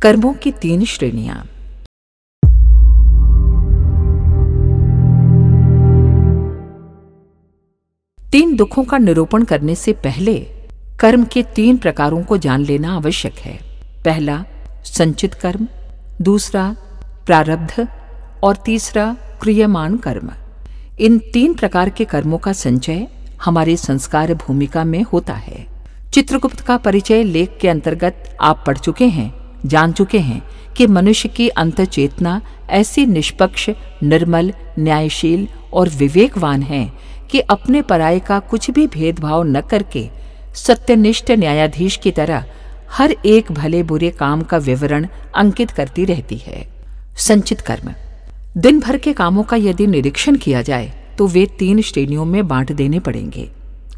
कर्मों की 3 श्रेणियां। तीन दुखों का निरूपण करने से पहले कर्म के 3 प्रकारों को जान लेना आवश्यक है। पहला संचित कर्म, दूसरा प्रारब्ध और तीसरा क्रियमाण कर्म। इन 3 प्रकार के कर्मों का संचय हमारी संस्कार भूमिका में होता है। चित्रगुप्त का परिचय लेख के अंतर्गत आप पढ़ चुके हैं, जान चुके हैं कि मनुष्य की अंतःचेतना ऐसी निष्पक्ष, निर्मल, न्यायशील और विवेकवान है कि अपने पराये का कुछ भी भेदभाव न करके सत्यनिष्ठ न्यायाधीश की तरह हर एक भले बुरे काम का विवरण अंकित करती रहती है। संचित कर्म। दिन भर के कामों का यदि निरीक्षण किया जाए तो वे 3 श्रेणियों में बांट देने पड़ेंगे।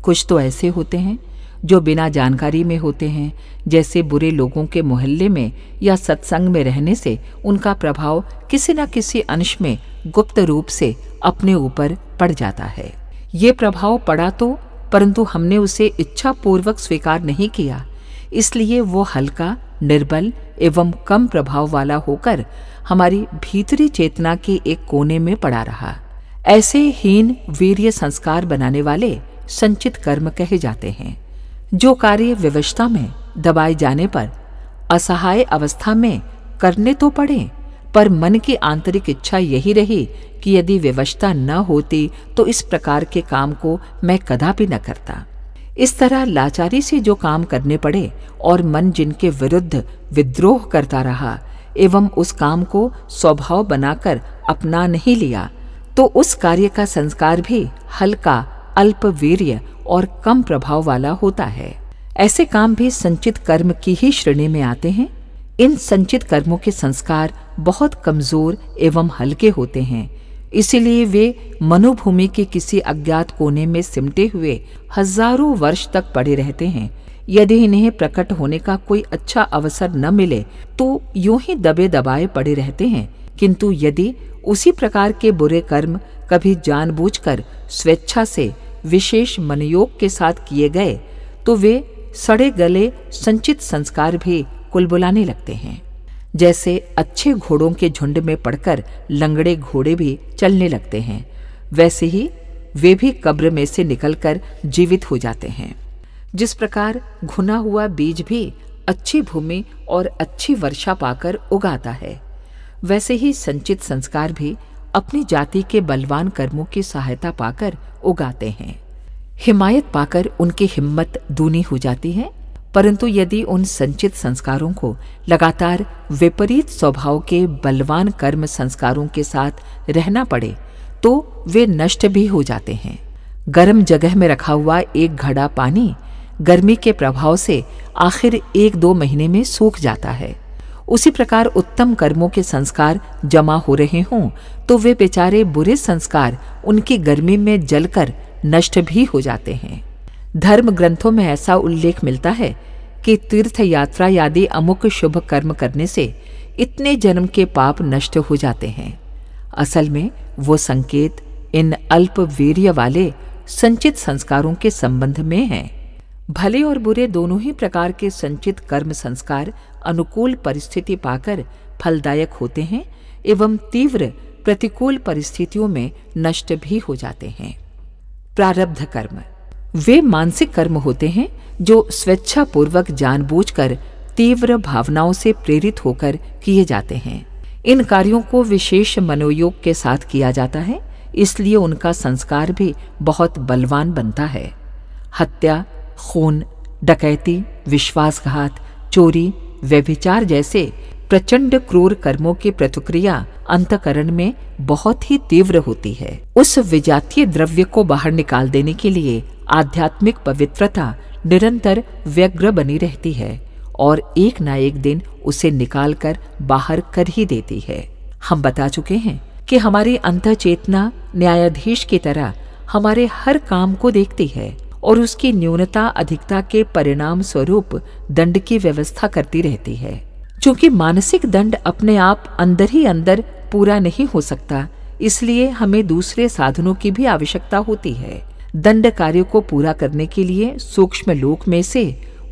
कुछ तो ऐसे होते हैं जो बिना जानकारी में होते हैं, जैसे बुरे लोगों के मोहल्ले में या सत्संग में रहने से उनका प्रभाव किसी न किसी अंश में गुप्त रूप से अपने ऊपर पड़ जाता है। ये प्रभाव पड़ा तो, परंतु हमने उसे इच्छापूर्वक स्वीकार नहीं किया, इसलिए वो हल्का, निर्बल एवं कम प्रभाव वाला होकर हमारी भीतरी चेतना के एक कोने में पड़ा रहा। ऐसे हीन वीर्य संस्कार बनाने वाले संचित कर्म कहे जाते हैं। जो कार्य विवशता में दबाए जाने पर असहाय अवस्था में करने तो पड़े, पर मन की आंतरिक इच्छा यही रही कि यदि विवशता न होती तो इस प्रकार के काम को मैं कदापि न करता। इस तरह लाचारी से जो काम करने पड़े और मन जिनके विरुद्ध विद्रोह करता रहा एवं उस काम को स्वभाव बनाकर अपना नहीं लिया, तो उस कार्य का संस्कार भी हल्का, अल्प वीर्य और कम प्रभाव वाला होता है। ऐसे काम भी संचित कर्म की ही श्रेणी में आते हैं। इन संचित कर्मों के संस्कार बहुत कमजोर एवं हल्के होते हैं, इसीलिए वे मनोभूमि के किसी अज्ञात कोने में सिमटे हुए हजारों वर्ष तक पड़े रहते हैं। यदि इन्हें प्रकट होने का कोई अच्छा अवसर न मिले तो यूं ही दबे दबाए पड़े रहते हैं, किंतु यदि उसी प्रकार के बुरे कर्म कभी जानबूझकर स्वेच्छा से विशेष मनयोग के साथ किए गए तो वे सड़े गले संचित संस्कार भी कुलबुलाने लगते हैं। जैसे अच्छे घोड़ों के झुंड में पड़कर लंगड़े घोड़े भी चलने लगते हैं, वैसे ही वे भी कब्र में से निकलकर जीवित हो जाते हैं। जिस प्रकार घुना हुआ बीज भी अच्छी भूमि और अच्छी वर्षा पाकर उगाता है, वैसे ही संचित संस्कार भी अपनी जाति के बलवान कर्मों की सहायता पाकर उगाते हैं। हिमायत पाकर उनकी हिम्मत दूनी हो जाती है, परंतु यदि उन संचित संस्कारों को लगातार विपरीत स्वभाव के बलवान कर्म संस्कारों के साथ रहना पड़े तो वे नष्ट भी हो जाते हैं। गर्म जगह में रखा हुआ एक घड़ा पानी गर्मी के प्रभाव से आखिर 1-2 महीने में सूख जाता है। उसी प्रकार उत्तम कर्मों के संस्कार जमा हो रहे हों तो वे बेचारे बुरे संस्कार उनकी गर्मी में जलकर नष्ट भी हो जाते हैं। धर्म ग्रंथों में ऐसा उल्लेख मिलता है कि तीर्थ यात्रा आदि अमुक शुभ कर्म करने से इतने जन्म के पाप नष्ट हो जाते हैं। असल में वो संकेत इन अल्प वीर्य वाले संचित संस्कारों के संबंध में है। भले और बुरे दोनों ही प्रकार के संचित कर्म संस्कार अनुकूल परिस्थिति पाकर फलदायक होते हैं एवं तीव्र प्रतिकूल परिस्थितियों में नष्ट भी हो जाते हैं। प्रारब्ध कर्म वे मानसिक कर्म होते हैं जो स्वेच्छापूर्वक जानबूझकर तीव्र भावनाओं से प्रेरित होकर किए जाते हैं। इन कार्यों को विशेष मनोयोग के साथ किया जाता है, इसलिए उनका संस्कार भी बहुत बलवान बनता है। हत्या, खून, डकैती, विश्वासघात, चोरी, व्यभिचार जैसे प्रचंड क्रूर कर्मों की प्रतिक्रिया अंतःकरण में बहुत ही तीव्र होती है। उस विजातीय द्रव्य को बाहर निकाल देने के लिए आध्यात्मिक पवित्रता निरंतर व्यग्र बनी रहती है और एक न एक दिन उसे निकालकर बाहर कर ही देती है। हम बता चुके हैं कि हमारी अंतःचेतना न्यायाधीश की तरह हमारे हर काम को देखती है और उसकी न्यूनता अधिकता के परिणाम स्वरूप दंड की व्यवस्था करती रहती है। चूंकि मानसिक दंड अपने आप अंदर ही अंदर पूरा नहीं हो सकता, इसलिए हमें दूसरे साधनों की भी आवश्यकता होती है। दंड कार्य को पूरा करने के लिए सूक्ष्म लोक में से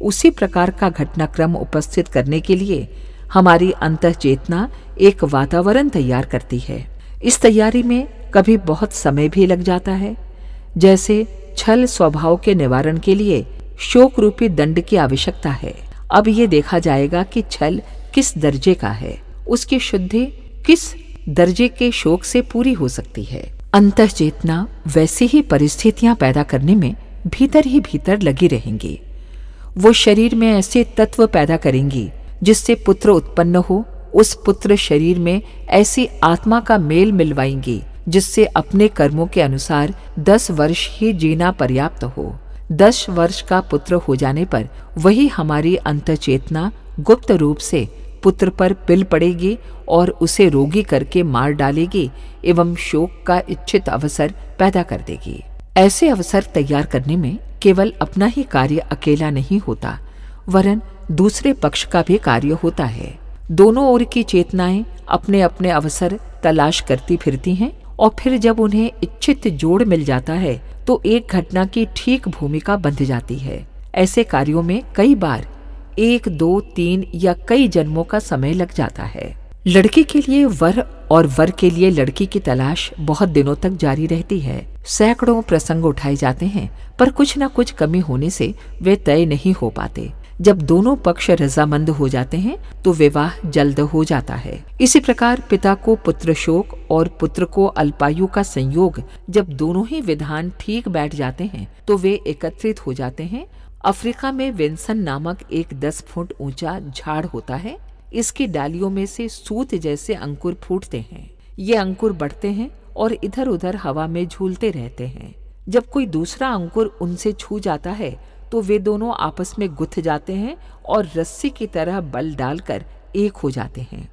उसी प्रकार का घटनाक्रम उपस्थित करने के लिए हमारी अंतःचेतना एक वातावरण तैयार करती है। इस तैयारी में कभी बहुत समय भी लग जाता है। जैसे छल स्वभाव के निवारण के लिए शोक रूपी दंड की आवश्यकता है। अब ये देखा जाएगा कि छल किस दर्जे का है, उसकी शुद्धि किस दर्जे के शोक से पूरी हो सकती है। अंतःचेतना वैसी ही परिस्थितियां पैदा करने में भीतर ही भीतर लगी रहेंगी। वो शरीर में ऐसे तत्व पैदा करेंगी जिससे पुत्र उत्पन्न हो। उस पुत्र शरीर में ऐसी आत्मा का मेल मिलवाएंगी जिससे अपने कर्मों के अनुसार 10 वर्ष ही जीना पर्याप्त हो। 10 वर्ष का पुत्र हो जाने पर वही हमारी अंतःचेतना गुप्त रूप से पुत्र पर पिल पड़ेगी और उसे रोगी करके मार डालेगी एवं शोक का इच्छित अवसर पैदा कर देगी। ऐसे अवसर तैयार करने में केवल अपना ही कार्य अकेला नहीं होता, वरन दूसरे पक्ष का भी कार्य होता है। दोनों ओर की चेतनाएं अपने अपने अवसर तलाश करती फिरती हैं और फिर जब उन्हें इच्छित जोड़ मिल जाता है तो एक घटना की ठीक भूमिका बंध जाती है। ऐसे कार्यों में कई बार 1, 2, 3 या कई जन्मों का समय लग जाता है। लड़की के लिए वर और वर के लिए लड़की की तलाश बहुत दिनों तक जारी रहती है। सैकड़ों प्रसंग उठाए जाते हैं, पर कुछ न कुछ कमी होने से वे तय नहीं हो पाते। जब दोनों पक्ष रजामंद हो जाते हैं तो विवाह जल्द हो जाता है। इसी प्रकार पिता को पुत्र शोक और पुत्र को अल्पायु का संयोग, जब दोनों ही विधान ठीक बैठ जाते हैं तो वे एकत्रित हो जाते हैं। अफ्रीका में विंसन नामक एक 10 फुट ऊंचा झाड़ होता है। इसकी डालियों में से सूत जैसे अंकुर फूटते हैं। ये अंकुर बढ़ते हैं और इधर उधर हवा में झूलते रहते हैं। जब कोई दूसरा अंकुर उनसे छू जाता है तो वे दोनों आपस में गुथ जाते हैं और रस्सी की तरह बल डालकर एक हो जाते हैं।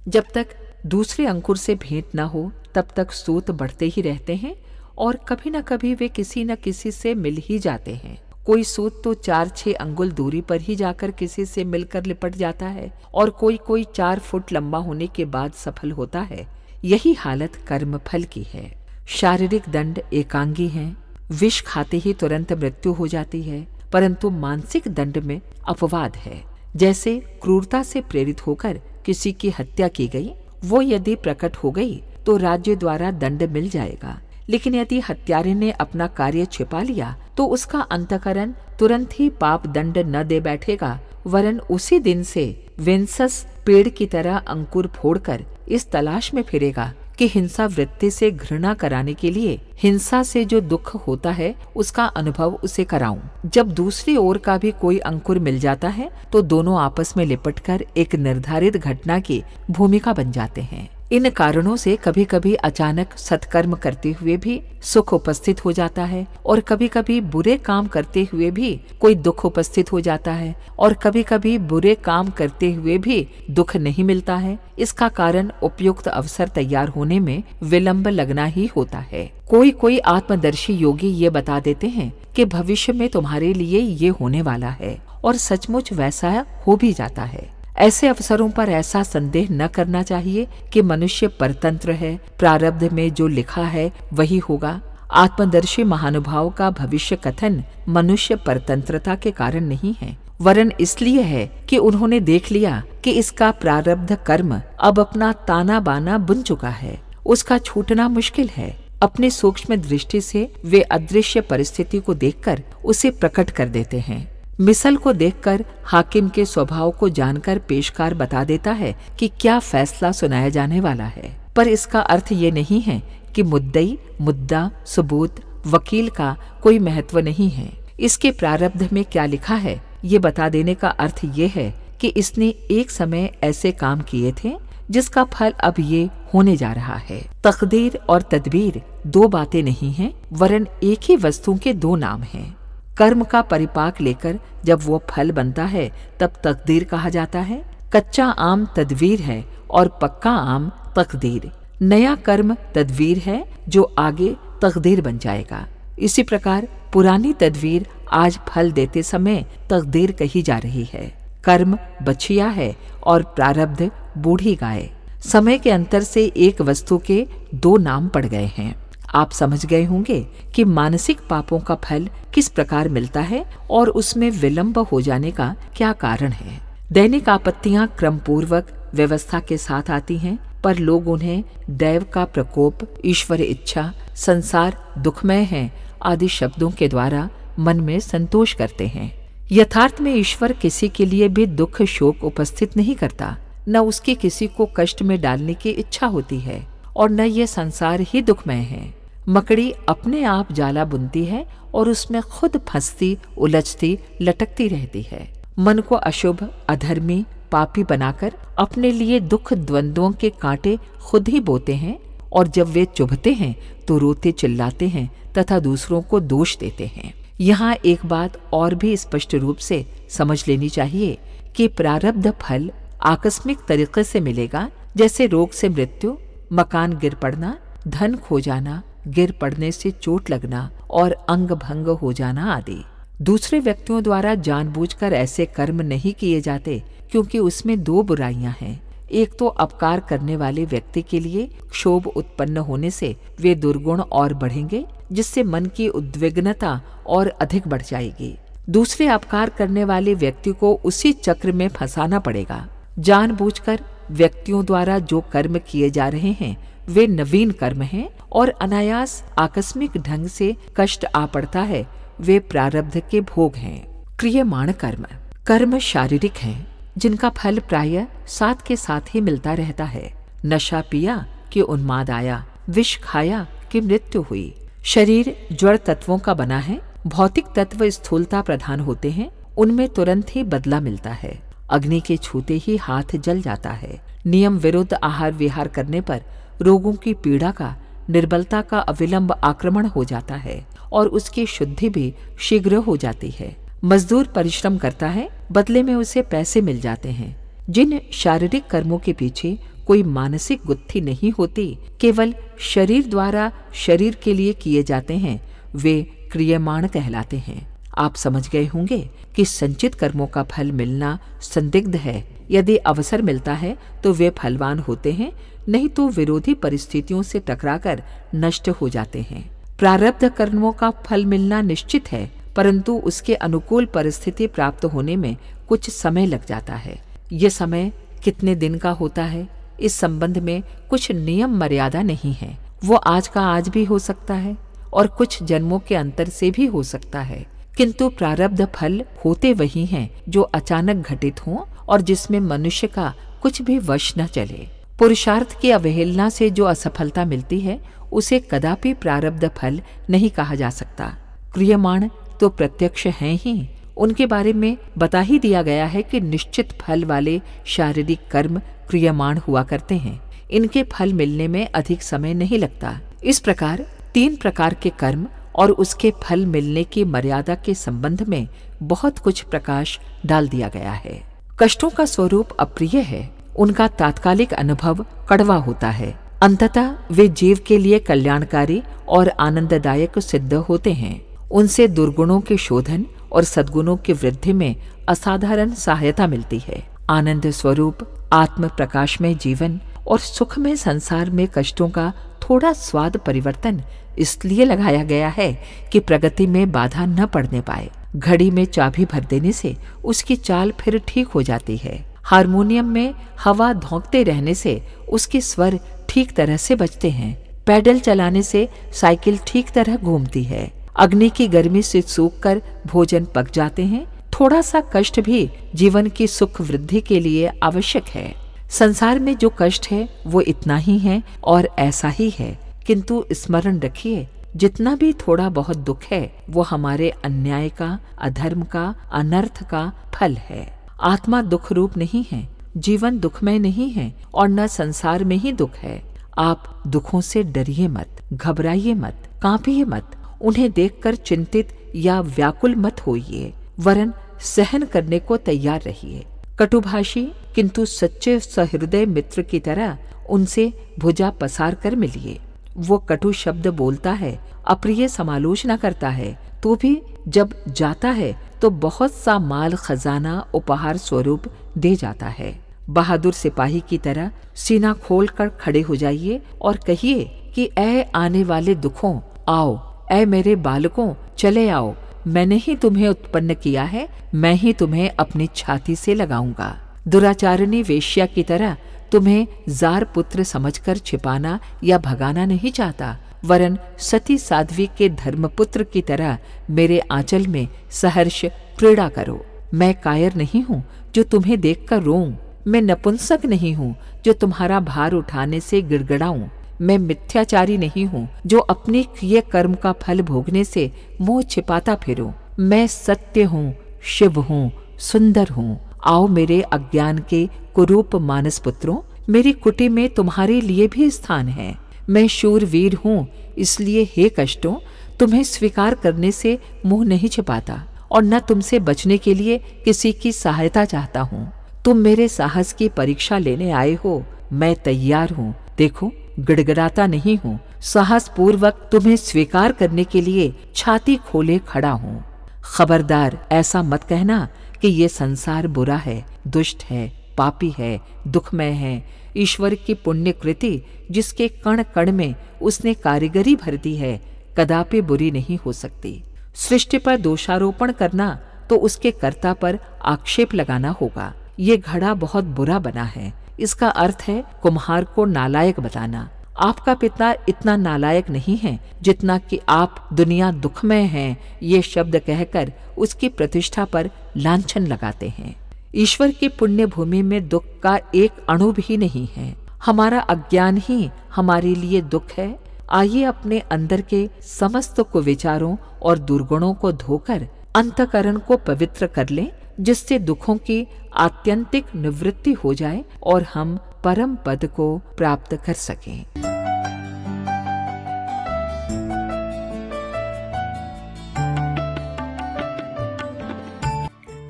जब तक दूसरे अंकुर से भेंट न हो तब तक सूत बढ़ते ही रहते हैं और कभी न कभी वे किसी न किसी से मिल ही जाते हैं। कोई सूत तो 4-6 अंगुल दूरी पर ही जाकर किसी से मिलकर लिपट जाता है और कोई 4 फुट लंबा होने के बाद सफल होता है। यही हालत कर्म फल की है। शारीरिक दंड एकांगी हैं। विष खाते ही तुरंत मृत्यु हो जाती है, परंतु मानसिक दंड में अपवाद है। जैसे क्रूरता से प्रेरित होकर किसी की हत्या की गई, वो यदि प्रकट हो गई तो राज्य द्वारा दंड मिल जाएगा। लेकिन यदि हत्यारे ने अपना कार्य छिपा लिया तो उसका अंतःकरण तुरंत ही पाप दंड न दे बैठेगा, वरन उसी दिन से वेंसस पेड़ की तरह अंकुर फोड़कर इस तलाश में फिरेगा कि हिंसा वृत्ति से घृणा कराने के लिए हिंसा से जो दुख होता है उसका अनुभव उसे कराऊं। जब दूसरी ओर का भी कोई अंकुर मिल जाता है तो दोनों आपस में लिपटकर एक निर्धारित घटना की भूमिका बन जाते हैं। इन कारणों से कभी कभी अचानक सत्कर्म करते हुए भी सुख उपस्थित हो जाता है और कभी कभी बुरे काम करते हुए भी कोई दुख उपस्थित हो जाता है और कभी कभी बुरे काम करते हुए भी दुख नहीं मिलता है। इसका कारण उपयुक्त अवसर तैयार होने में विलंब लगना ही होता है। कोई आत्मदर्शी योगी ये बता देते हैं कि भविष्य में तुम्हारे लिए ये होने वाला है और सचमुच वैसा हो भी जाता है। ऐसे अवसरों पर ऐसा संदेह न करना चाहिए कि मनुष्य परतंत्र है, प्रारब्ध में जो लिखा है वही होगा। आत्मदर्शी महानुभाव का भविष्य कथन मनुष्य परतंत्रता के कारण नहीं है, वरन इसलिए है कि उन्होंने देख लिया कि इसका प्रारब्ध कर्म अब अपना ताना बाना बुन चुका है, उसका छूटना मुश्किल है। अपनी सूक्ष्म दृष्टि से वे अदृश्य परिस्थिति को देखकर उसे प्रकट कर देते हैं। मिसल को देखकर हाकिम के स्वभाव को जानकर पेशकार बता देता है कि क्या फैसला सुनाया जाने वाला है, पर इसका अर्थ ये नहीं है कि मुद्दई, मुद्दा, सबूत, वकील का कोई महत्व नहीं है। इसके प्रारब्ध में क्या लिखा है ये बता देने का अर्थ ये है कि इसने एक समय ऐसे काम किए थे जिसका फल अब ये होने जा रहा है। तकदीर और तदबीर 2 बातें नहीं हैं, वरन एक ही वस्तु के 2 नाम हैं। कर्म का परिपाक लेकर जब वो फल बनता है तब तकदीर कहा जाता है। कच्चा आम तदबीर है और पक्का आम तकदीर। नया कर्म तदबीर है जो आगे तकदीर बन जाएगा। इसी प्रकार पुरानी तदबीर आज फल देते समय तकदीर कही जा रही है। कर्म बछिया है और प्रारब्ध बूढ़ी गाय। समय के अंतर से एक वस्तु के 2 नाम पड़ गए हैं। आप समझ गए होंगे कि मानसिक पापों का फल किस प्रकार मिलता है और उसमें विलंब हो जाने का क्या कारण है। दैनिक आपत्तियां क्रमपूर्वक व्यवस्था के साथ आती हैं, पर लोग उन्हें दैव का प्रकोप, ईश्वर इच्छा, संसार दुखमय है आदि शब्दों के द्वारा मन में संतोष करते हैं। यथार्थ में ईश्वर किसी के लिए भी दुख शोक उपस्थित नहीं करता, न उसके किसी को कष्ट में डालने की इच्छा होती है, और न ये संसार ही दुखमय है। मकड़ी अपने आप जाला बुनती है और उसमें खुद फंसती, उलझती, लटकती रहती है। मन को अशुभ, अधर्मी, पापी बनाकर अपने लिए दुख द्वंद्वों के कांटे खुद ही बोते हैं, और जब वे चुभते हैं तो रोते चिल्लाते हैं तथा दूसरों को दोष देते हैं। यहाँ एक बात और भी स्पष्ट रूप से समझ लेनी चाहिए कि प्रारब्ध फल आकस्मिक तरीके से मिलेगा, जैसे रोग से मृत्यु, मकान गिर पड़ना, धन खो जाना, गिर पड़ने से चोट लगना और अंग भंग हो जाना आदि। दूसरे व्यक्तियों द्वारा जानबूझकर ऐसे कर्म नहीं किए जाते, क्योंकि उसमें दो बुराइयां हैं। एक तो अपकार करने वाले व्यक्ति के लिए क्षोभ उत्पन्न होने से वे दुर्गुण और बढ़ेंगे, जिससे मन की उद्विग्नता और अधिक बढ़ जाएगी। दूसरे, अपकार करने वाले व्यक्ति को उसी चक्र में फंसाना पड़ेगा। जानबूझकर व्यक्तियों द्वारा जो कर्म किए जा रहे हैं वे नवीन कर्म हैं, और अनायास आकस्मिक ढंग से कष्ट आ पड़ता है, वे प्रारब्ध के भोग हैं। क्रियमाण कर्म, कर्म शारीरिक हैं, जिनका फल प्रायः साथ के साथ ही मिलता रहता है। नशा पिया कि उन्माद आया, विष खाया कि मृत्यु हुई। शरीर जड़ तत्वों का बना है, भौतिक तत्व स्थूलता प्रधान होते हैं, उनमें तुरंत ही बदला मिलता है। अग्नि के छूते ही हाथ जल जाता है। नियम विरुद्ध आहार विहार करने पर रोगों की पीड़ा का, निर्बलता का अविलंब आक्रमण हो जाता है, और उसकी शुद्धि भी शीघ्र हो जाती है। मजदूर परिश्रम करता है, बदले में उसे पैसे मिल जाते हैं। जिन शारीरिक कर्मों के पीछे कोई मानसिक गुत्थी नहीं होती, केवल शरीर द्वारा शरीर के लिए किए जाते हैं, वे क्रियमाण कहलाते हैं। आप समझ गए होंगे कि संचित कर्मों का फल मिलना संदिग्ध है। यदि अवसर मिलता है तो वे फलवान होते हैं, नहीं तो विरोधी परिस्थितियों से टकराकर नष्ट हो जाते हैं। प्रारब्ध कर्मों का फल मिलना निश्चित है, परंतु उसके अनुकूल परिस्थिति प्राप्त होने में कुछ समय लग जाता है। ये समय कितने दिन का होता है, इस संबंध में कुछ नियम मर्यादा नहीं है। वो आज का आज भी हो सकता है और कुछ जन्मों के अंतर से भी हो सकता है, किंतु प्रारब्ध फल होते वही हैं जो अचानक घटित हों और जिसमें मनुष्य का कुछ भी वश न चले। पुरुषार्थ की अवहेलना से जो असफलता मिलती है, उसे कदापि प्रारब्ध फल नहीं कहा जा सकता। क्रियमाण तो प्रत्यक्ष हैं ही, उनके बारे में बता ही दिया गया है कि निश्चित फल वाले शारीरिक कर्म क्रियमाण हुआ करते हैं। इनके फल मिलने में अधिक समय नहीं लगता। इस प्रकार 3 प्रकार के कर्म और उसके फल मिलने की मर्यादा के संबंध में बहुत कुछ प्रकाश डाल दिया गया है। कष्टों का स्वरूप अप्रिय है, उनका तात्कालिक अनुभव कड़वा होता है, अंततः वे जीव के लिए कल्याणकारी और आनंददायक सिद्ध होते हैं। उनसे दुर्गुणों के शोधन और सद्गुणों की वृद्धि में असाधारण सहायता मिलती है। आनंद स्वरूप आत्म प्रकाश में जीवन और सुख में संसार में कष्टों का थोड़ा स्वाद परिवर्तन इसलिए लगाया गया है कि प्रगति में बाधा न पड़ने पाए। घड़ी में चाबी भर देने से उसकी चाल फिर ठीक हो जाती है। हारमोनियम में हवा धोंकते रहने से उसके स्वर ठीक तरह से बजते हैं। पैडल चलाने से साइकिल ठीक तरह घूमती है। अग्नि की गर्मी से सूखकर भोजन पक जाते हैं। थोड़ा सा कष्ट भी जीवन की सुख वृद्धि के लिए आवश्यक है। संसार में जो कष्ट है वो इतना ही है और ऐसा ही है, किंतु स्मरण रखिए, जितना भी थोड़ा बहुत दुख है वो हमारे अन्याय का, अधर्म का, अनर्थ का फल है। आत्मा दुख रूप नहीं है, जीवन दुखमय नहीं है और न संसार में ही दुख है। आप दुखों से डरिए मत, घबराइए मत, कांपिए मत, उन्हें देखकर चिंतित या व्याकुल मत होइए, वरन सहन करने को तैयार रहिए। कटुभाषी किंतु सच्चे सहृदय मित्र की तरह उनसे भुजा पसार कर मिलिए। वो कटु शब्द बोलता है, अप्रिय समालोचना करता है, तो भी जब जाता है तो बहुत सा माल खजाना उपहार स्वरूप दे जाता है। बहादुर सिपाही की तरह सीना खोलकर खड़े हो जाइए और कहिए कि ऐ आने वाले दुखों आओ, ऐ मेरे बालकों चले आओ, मैंने ही तुम्हें उत्पन्न किया है, मैं ही तुम्हें अपनी छाती से लगाऊंगा। दुराचारिणी वेश्या की तरह तुम्हें जार पुत्र समझकर छिपाना या भगाना नहीं चाहता, वरन सती साध्वी के धर्मपुत्र की तरह मेरे आंचल में सहर्ष क्रीड़ा करो। मैं कायर नहीं हूँ जो तुम्हें देखकर रोऊं, मैं नपुंसक नहीं हूँ जो तुम्हारा भार उठाने से गिड़गिड़ाऊं, मैं मिथ्याचारी नहीं हूँ जो अपने किए कर्म का फल भोगने से मुंह छिपाता फिरूं। मैं सत्य हूँ, शिव हूँ, सुंदर हूँ। आओ मेरे अज्ञान के कुरूप मानस पुत्रों, मेरी कुटी में तुम्हारे लिए भी स्थान है। मैं शूरवीर हूँ, इसलिए हे कष्टों, तुम्हें स्वीकार करने से मुंह नहीं छिपाता और न तुमसे बचने के लिए किसी की सहायता चाहता हूँ। तुम मेरे साहस की परीक्षा लेने आए हो, मैं तैयार हूँ। देखो, गिड़गिड़ाता नहीं हूँ, साहस पूर्वक तुम्हें स्वीकार करने के लिए छाती खोले खड़ा हूँ। खबरदार, ऐसा मत कहना कि ये संसार बुरा है, दुष्ट है, पापी है, दुखमय है। ईश्वर की पुण्य कृति जिसके कण कण में उसने कारीगरी भर दी है, कदापि बुरी नहीं हो सकती। सृष्टि पर दोषारोपण करना तो उसके कर्ता पर आक्षेप लगाना होगा। ये घड़ा बहुत बुरा बना है, इसका अर्थ है कुम्हार को नालायक बताना। आपका पिता इतना नालायक नहीं है जितना कि आप दुनिया दुखमय है ये शब्द कहकर उसकी प्रतिष्ठा पर लांछन लगाते हैं। ईश्वर की पुण्य भूमि में दुख का एक अणु भी नहीं है। हमारा अज्ञान ही हमारे लिए दुख है। आइए अपने अंदर के समस्त कुविचारों और दुर्गुणों को धोकर अंतःकरण को पवित्र कर लें, जिससे दुखों की आत्यंतिक निवृत्ति हो जाए और हम परम पद को प्राप्त कर सकें।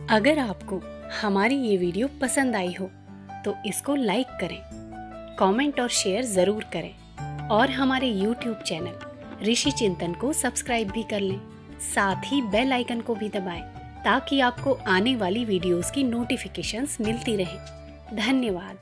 अगर आपको हमारी ये वीडियो पसंद आई हो तो इसको लाइक करें, कमेंट और शेयर ज़रूर करें और हमारे YouTube चैनल ऋषि चिंतन को सब्सक्राइब भी कर लें। साथ ही बेल आइकन को भी दबाएं ताकि आपको आने वाली वीडियोस की नोटिफिकेशंस मिलती रहें। धन्यवाद।